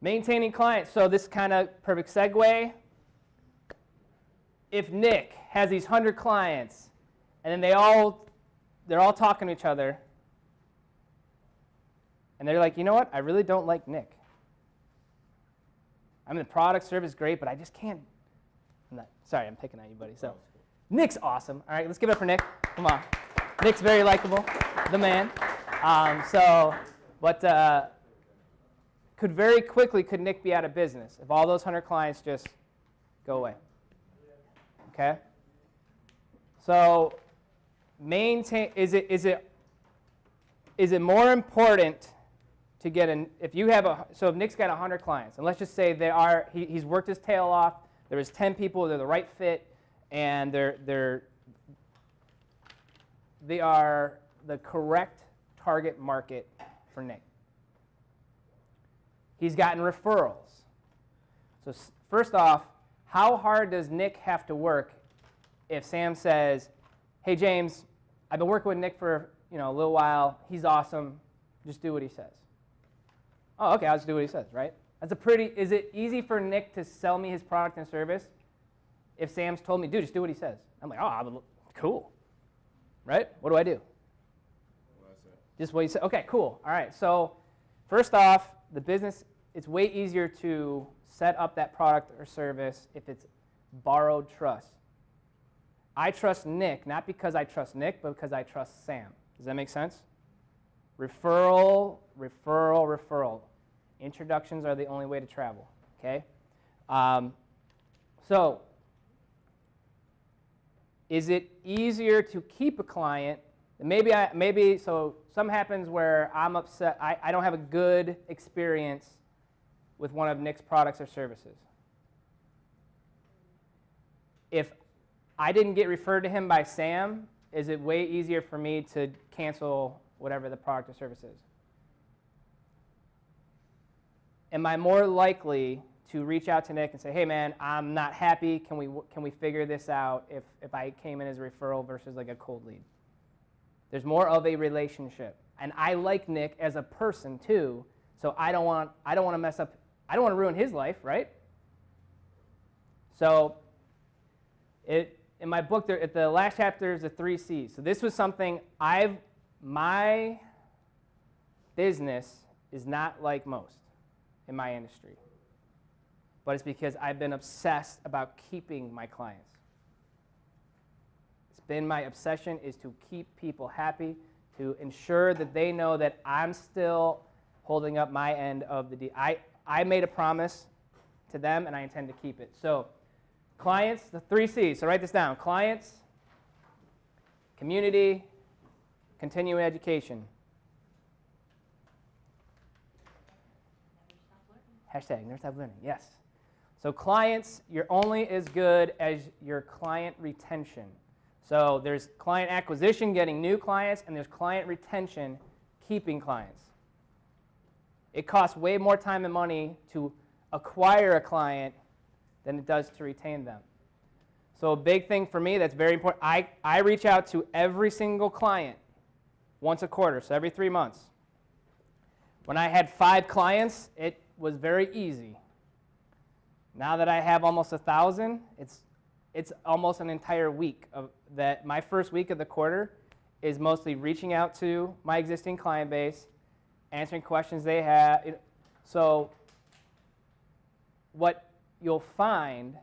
Maintaining clients. So this is kind of perfect segue. If Nick has these 100 clients, and then they're all talking to each other, and they're like, you know what? I really don't like Nick. I mean, the product service is great, but I just can't. Sorry, I'm picking on you, buddy. So, Nick's awesome. All right, let's give it up for Nick. Come on. Nick's very likable, the man. Could Nick be out of business if all those 100 clients just go away? Okay. So, is it more important to get if Nick's got 100 clients, and let's just say he's worked his tail off, there was 10 people, they're the right fit, and they are the correct target market for Nick. He's gotten referrals. So first off, how hard does Nick have to work if Sam says, hey James, I've been working with Nick for a little while, he's awesome, just do what he says. Oh, okay, I'll just do what he says, right? Is it easy for Nick to sell me his product and service if Sam's told me, dude, just do what he says? I'm like, oh, cool, right? What do I do? What I say. Just what he said. Okay, cool. All right, so first off, the business, it's way easier to set up that product or service if it's borrowed trust. I trust Nick, not because I trust Nick, but because I trust Sam. Does that make sense? Referral, referral, referral. Introductions are the only way to travel, okay? So, is it easier to keep a client? So something happens where I'm upset, I don't have a good experience with one of Nick's products or services. If I didn't get referred to him by Sam, is it way easier for me to cancel whatever the product or service is? Am I more likely to reach out to Nick and say, hey man, I'm not happy, can we figure this out if I came in as a referral versus like a cold lead? There's more of a relationship. And I like Nick as a person too, so I don't want to mess up, I don't want to ruin his life, right? So in my book, at the last chapter is the 3 C's. So this was something my business is not like most in my industry. But it's because I've been obsessed about keeping my clients. It's been my obsession is to keep people happy, to ensure that they know that I'm still holding up my end of the deal. I made a promise to them, and I intend to keep it. So clients, the 3 C's. So write this down. Clients, community, continuing education. Hashtag never stop learning. Yes. So clients, you're only as good as your client retention. So there's client acquisition, getting new clients, and there's client retention, keeping clients. It costs way more time and money to acquire a client than it does to retain them. So a big thing for me that's very important, I reach out to every single client once a quarter, so every 3 months. When I had 5 clients, it was very easy. Now that I have almost 1,000, it's almost an entire week of that. My first week of the quarter is mostly reaching out to my existing client base, answering questions they have. So what you'll find,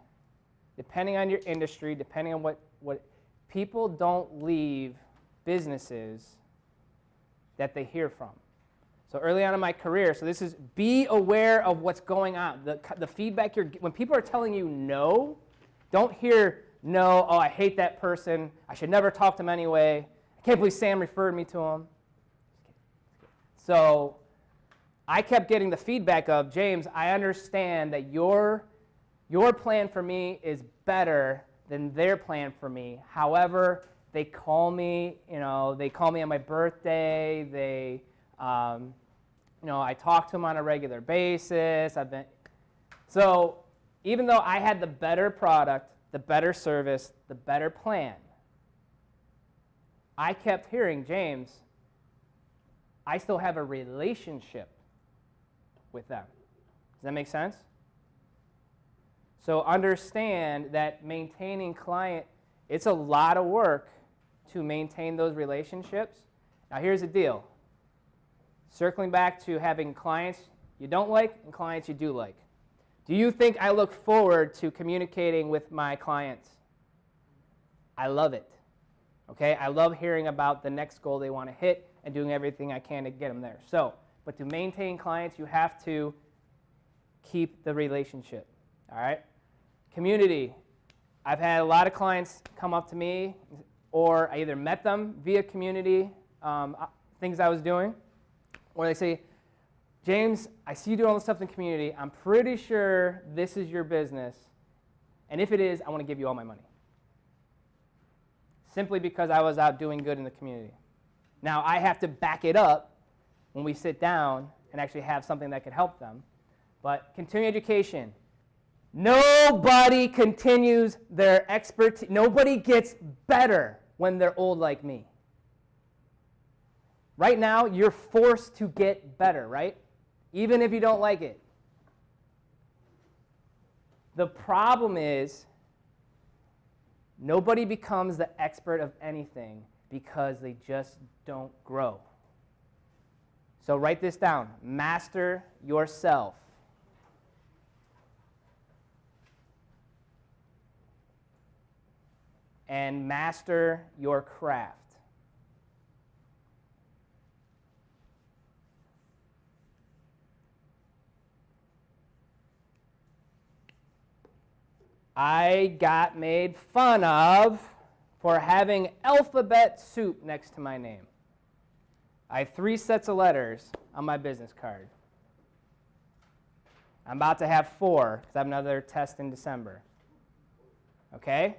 depending on your industry, depending on what people don't leave businesses that they hear from. So early on in my career, so this is be aware of what's going on. The feedback when people are telling you no, don't hear no, oh, I hate that person, I should never talk to them anyway, I can't believe Sam referred me to him. So I kept getting the feedback of, James, I understand that your plan for me is better than their plan for me. However, they call me, they call me on my birthday, I talk to them on a regular basis. So even though I had the better product, the better service, the better plan, I kept hearing, James, I still have a relationship with them. Does that make sense? So understand that maintaining client, it's a lot of work to maintain those relationships. Now here's the deal. Circling back to having clients you don't like and clients you do like. Do you think I look forward to communicating with my clients? I love it. Okay, I love hearing about the next goal they want to hit and doing everything I can to get them there. So, but to maintain clients, you have to keep the relationship. All right? Community. I've had a lot of clients come up to me, or I either met them via community, things I was doing, or they say, James, I see you doing all this stuff in the community. I'm pretty sure this is your business. And if it is, I want to give you all my money. Simply because I was out doing good in the community. Now, I have to back it up when we sit down and actually have something that could help them. But continuing education. Nobody continues their expertise. Nobody gets better when they're old like me. Right now, you're forced to get better, right? Even if you don't like it. The problem is, nobody becomes the expert of anything because they just don't grow. So write this down. Master yourself. And master your craft. I got made fun of for having alphabet soup next to my name. I have 3 sets of letters on my business card. I'm about to have 4 because I have another test in December. Okay?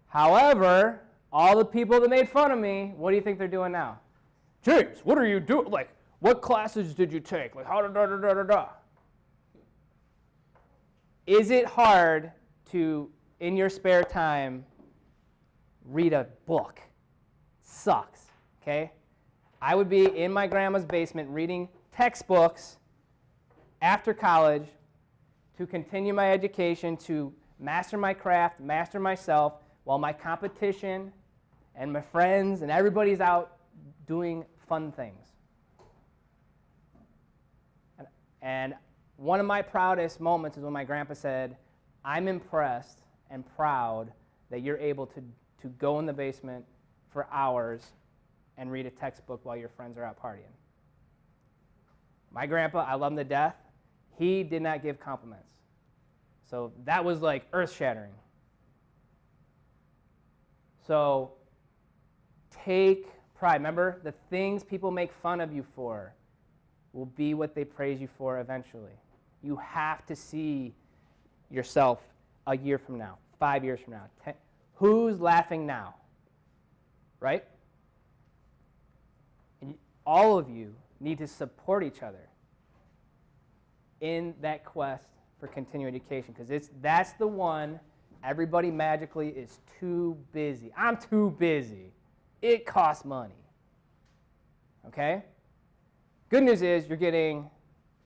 However, all the people that made fun of me, what do you think they're doing now? James, what are you doing? Like, what classes did you take? Like, how da-da-da-da-da-da? Is it hard to, in your spare time, read a book? Sucks, okay? I would be in my grandma's basement reading textbooks after college to continue my education, to master my craft, master myself, while my competition and my friends and everybody's out doing fun things. And one of my proudest moments is when my grandpa said, I'm impressed and proud that you're able to go in the basement for hours and read a textbook while your friends are out partying. My grandpa, I love him to death. He did not give compliments. So that was like earth-shattering. So take pride. Remember, the things people make fun of you for will be what they praise you for eventually. You have to see yourself a year from now, 5 years from now. Who's laughing now? Right? And all of you need to support each other in that quest for continuing education, because that's the one everybody magically is too busy. I'm too busy. It costs money. Okay? Good news is you're getting,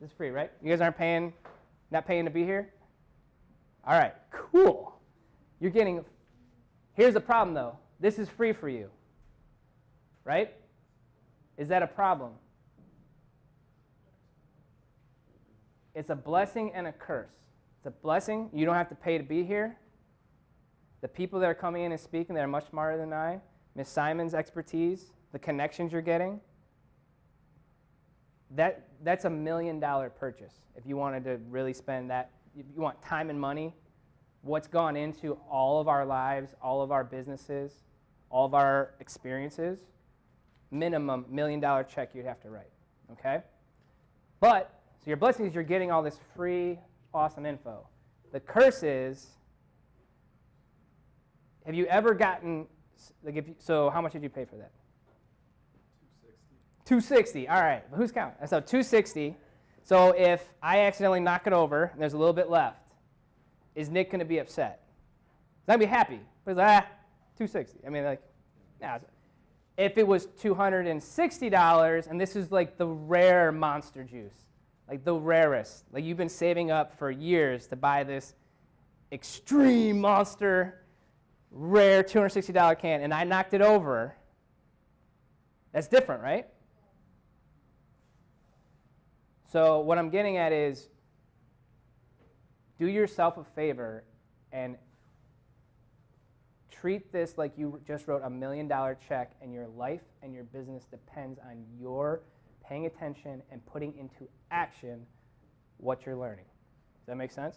this is free, right? You guys aren't paying, not paying to be here? All right, cool. You're getting, here's the problem though. This is free for you, right? Is that a problem? It's a blessing and a curse. It's a blessing. You don't have to pay to be here. The people that are coming in and speaking that are much smarter than I, Miss Simon's expertise, the connections you're getting, that's $1 million purchase. If you wanted to really spend that, if you want time and money, what's gone into all of our lives, all of our businesses, all of our experiences, minimum $1 million check you'd have to write, okay? But, so your blessing is you're getting all this free, awesome info. The curse is, have you ever gotten, like so how much did you pay for that? $260. All right, who's counting? So $260. So if I accidentally knock it over and there's a little bit left, is Nick going to be upset? He's not going to be happy. But he's like, $260. I mean, like, nah. If it was $260, and this is like the rare monster juice, like the rarest. Like you've been saving up for years to buy this extreme monster, rare $260 can, and I knocked it over. That's different, right? So what I'm getting at is, do yourself a favor and treat this like you just wrote $1 million check, and your life and your business depends on your paying attention and putting into action what you're learning. Does that make sense?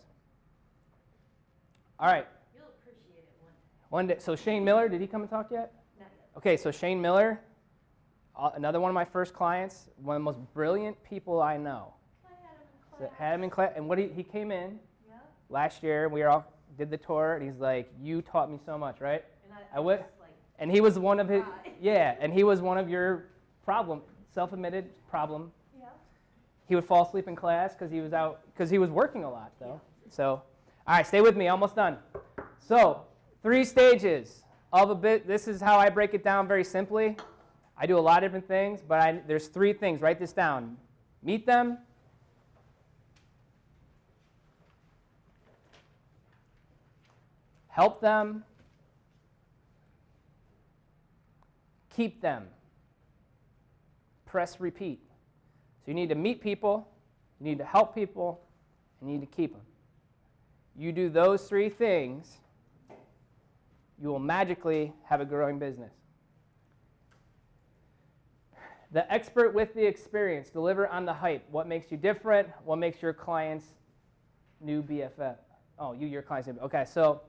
All right. You'll appreciate it one day. One day. So Shane Miller, did he come and talk yet? Not yet. Okay, so Shane Miller, another one of my first clients, one of the most brilliant people I know. I had him in So class. had him in class, and what he came in Yeah. last year. We all did the tour, and he's like, "You taught me so much, right?" And I would. was like, And he was one of his, Right. yeah, and he was one of your self-admitted problem. yeah. He would fall asleep in class because he was working a lot, though. So, all right, stay with me, almost done. So, 3 stages of a bit. This is how I break it down very simply. I do a lot of different things, but there's 3 things. Write this down. Meet them. Help them. Keep them. Press repeat. So you need to meet people, you need to help people, and you need to keep them. You do those 3 things, you will magically have a growing business. The expert with the experience, deliver on the hype. What makes you different? What makes your clients new BFF? Oh, your clients new. Okay, so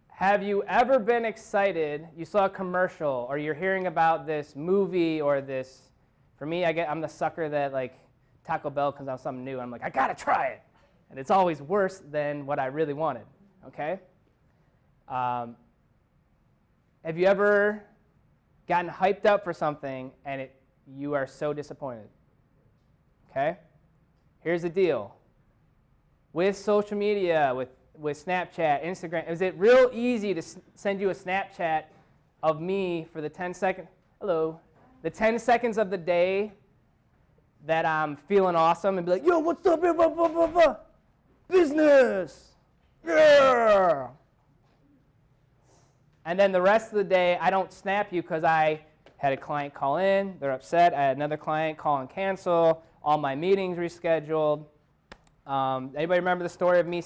have you ever been excited? You saw a commercial, or you're hearing about this movie, or this. For me, I'm the sucker that like Taco Bell comes out with something new. I'm like, I gotta try it, and it's always worse than what I really wanted. Okay. Have you ever gotten hyped up for something and you are so disappointed? Okay. Here's the deal. With social media, with Snapchat, Instagram, is it real easy to send you a Snapchat of me for the 10 seconds? Hello. The 10 seconds of the day that I'm feeling awesome and be like, yo, what's up, blah, blah, blah, blah, blah. Business. Yeah. And then the rest of the day, I don't snap you because I had a client call in. They're upset. I had another client call and cancel. All my meetings rescheduled. Anybody remember the story of me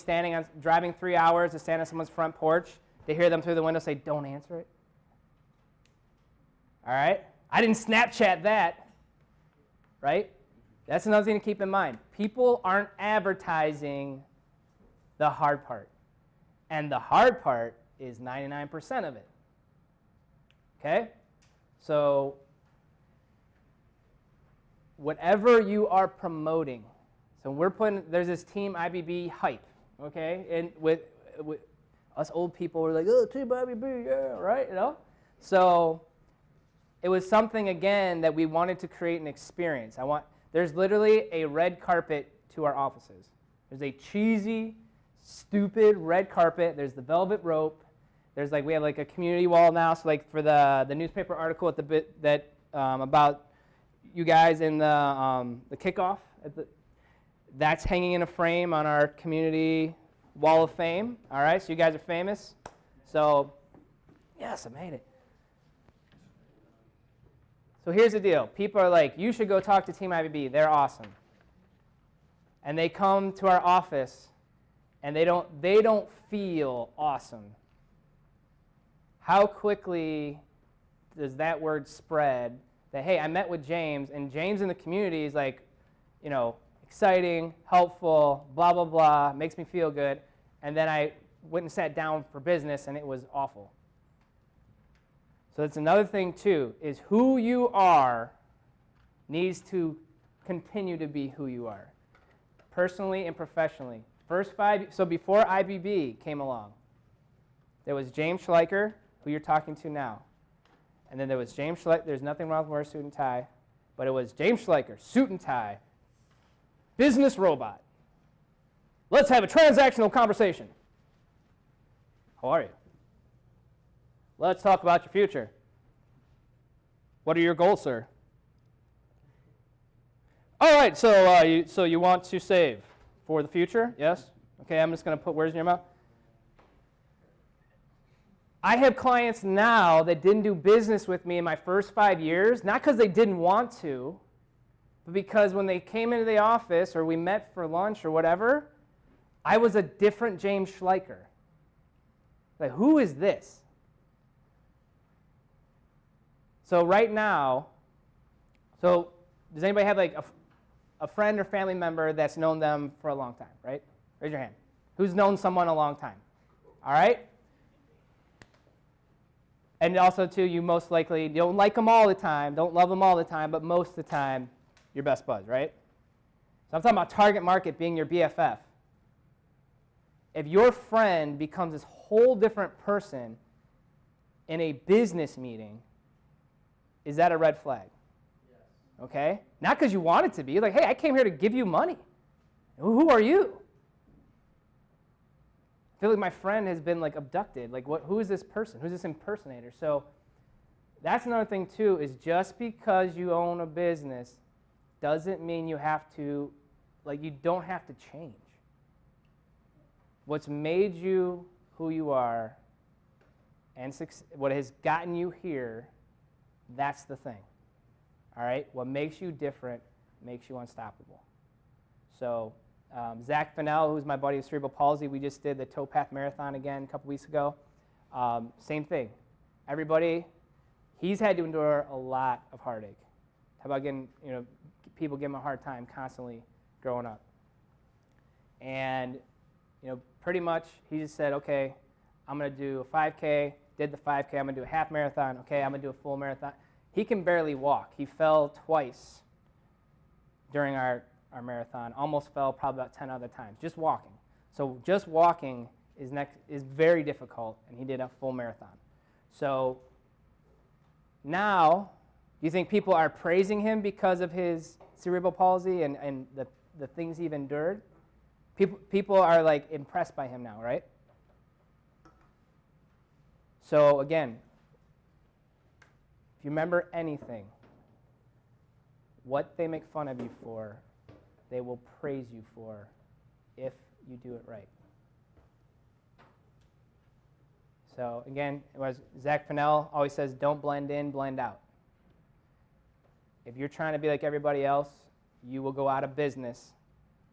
driving 3 hours to stand on someone's front porch to hear them through the window say, don't answer it? All right? I didn't Snapchat that, right? That's another thing to keep in mind. People aren't advertising the hard part. And the hard part is 99% of it. Okay? So whatever you are promoting, so there's this team IBB hype, okay? And with us old people, we're like, oh, team IBB, yeah, right? You know? So it was something, again, that we wanted to create an experience. There's literally a red carpet to our offices. There's a cheesy, stupid red carpet. There's the velvet rope. We have like a community wall now. So like for the newspaper article about you guys in the kickoff, that's hanging in a frame on our community wall of fame. All right, so you guys are famous. So yes, I made it. So here's the deal. People are like, you should go talk to Team IBB. They're awesome. And they come to our office, and they don't feel awesome. How quickly does that word spread that, hey, I met with James, and James in the community is like, exciting, helpful, blah, blah, blah, makes me feel good. And then I went and sat down for business, and it was awful. So that's another thing, too, is who you are needs to continue to be who you are, personally and professionally. So before IBB came along, there was James Schleicher, who you're talking to now. And then there was James Schleicher. There's nothing wrong with wearing a suit and tie, but it was James Schleicher, suit and tie, business robot. Let's have a transactional conversation. How are you? Let's talk about your future. What are your goals, sir? All right, so you want to save for the future? Yes? Okay, I'm just going to put words in your mouth. I have clients now that didn't do business with me in my first 5 years, not because they didn't want to, but because when they came into the office or we met for lunch or whatever, I was a different James Schleicher. Like, who is this? So right now, so does anybody have like a friend or family member that's known them for a long time, right? Raise your hand. Who's known someone a long time? All right? And also, too, you most likely don't like them all the time, don't love them all the time, but most of the time, your best buds, right? So I'm talking about target market being your BFF. If your friend becomes this whole different person in a business meeting, is that a red flag? Yes. Okay? Not because you want it to be. Like, hey, I came here to give you money. Who are you? I feel like my friend has been like abducted. Like, who is this person? Who's this impersonator? So that's another thing too, is just because you own a business doesn't mean you have to, like, you don't have to change. What's made you who you are and what has gotten you here, that's the thing. All right? What makes you different makes you unstoppable. So Zach Fennell, who's my buddy with cerebral palsy, we just did the Towpath Marathon again a couple weeks ago. Same thing. Everybody, he's had to endure a lot of heartache. How about getting, people give him a hard time constantly growing up. And, pretty much he just said, okay, I'm going to do a 5K, did the 5K, I'm going to do a half marathon, okay, I'm going to do a full marathon. He can barely walk. He fell twice during our marathon, almost fell probably about 10 other times, just walking. So just walking is very difficult, and he did a full marathon. So now, do you think people are praising him because of his cerebral palsy and the things he's endured? People are like impressed by him now, right? So again, if you remember anything, what they make fun of you for, they will praise you for if you do it right. So again, it was Zach Fennell always says, don't blend in, blend out. If you're trying to be like everybody else, you will go out of business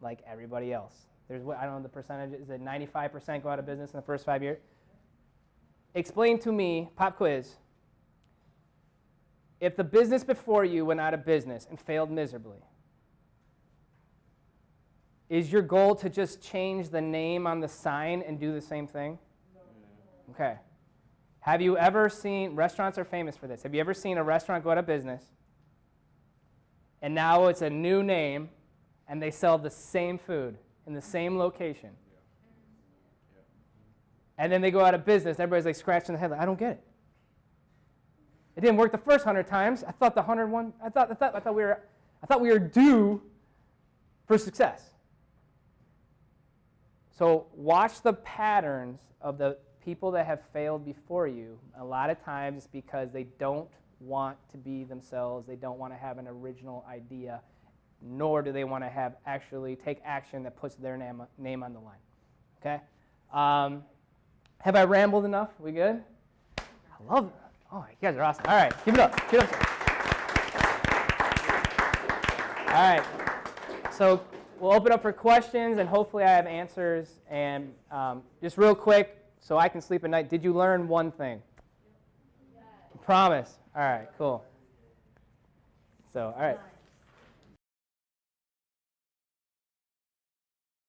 like everybody else. I don't know the percentage, is it 95% go out of business in the first 5 years? Explain to me, pop quiz, if the business before you went out of business and failed miserably, is your goal to just change the name on the sign and do the same thing? No. Okay. Have you ever seen, restaurants are famous for this, have you ever seen a restaurant go out of business and now it's a new name and they sell the same food in the same location? And then they go out of business, everybody's like scratching their head like, I don't get it. It didn't work the first 100 times. I thought the 101, I thought we were due for success. So watch the patterns of the people that have failed before you. A lot of times it's because they don't want to be themselves. They don't want to have an original idea, nor do they want to have actually take action that puts their name on the line. Okay? Have I rambled enough? We good? I love it. Oh, you guys are awesome. All right, keep it up. Keep it up. All right. So we'll open up for questions, and hopefully I have answers. And just real quick, so I can sleep at night, did you learn one thing? Yes. Promise. All right, cool. So, all right.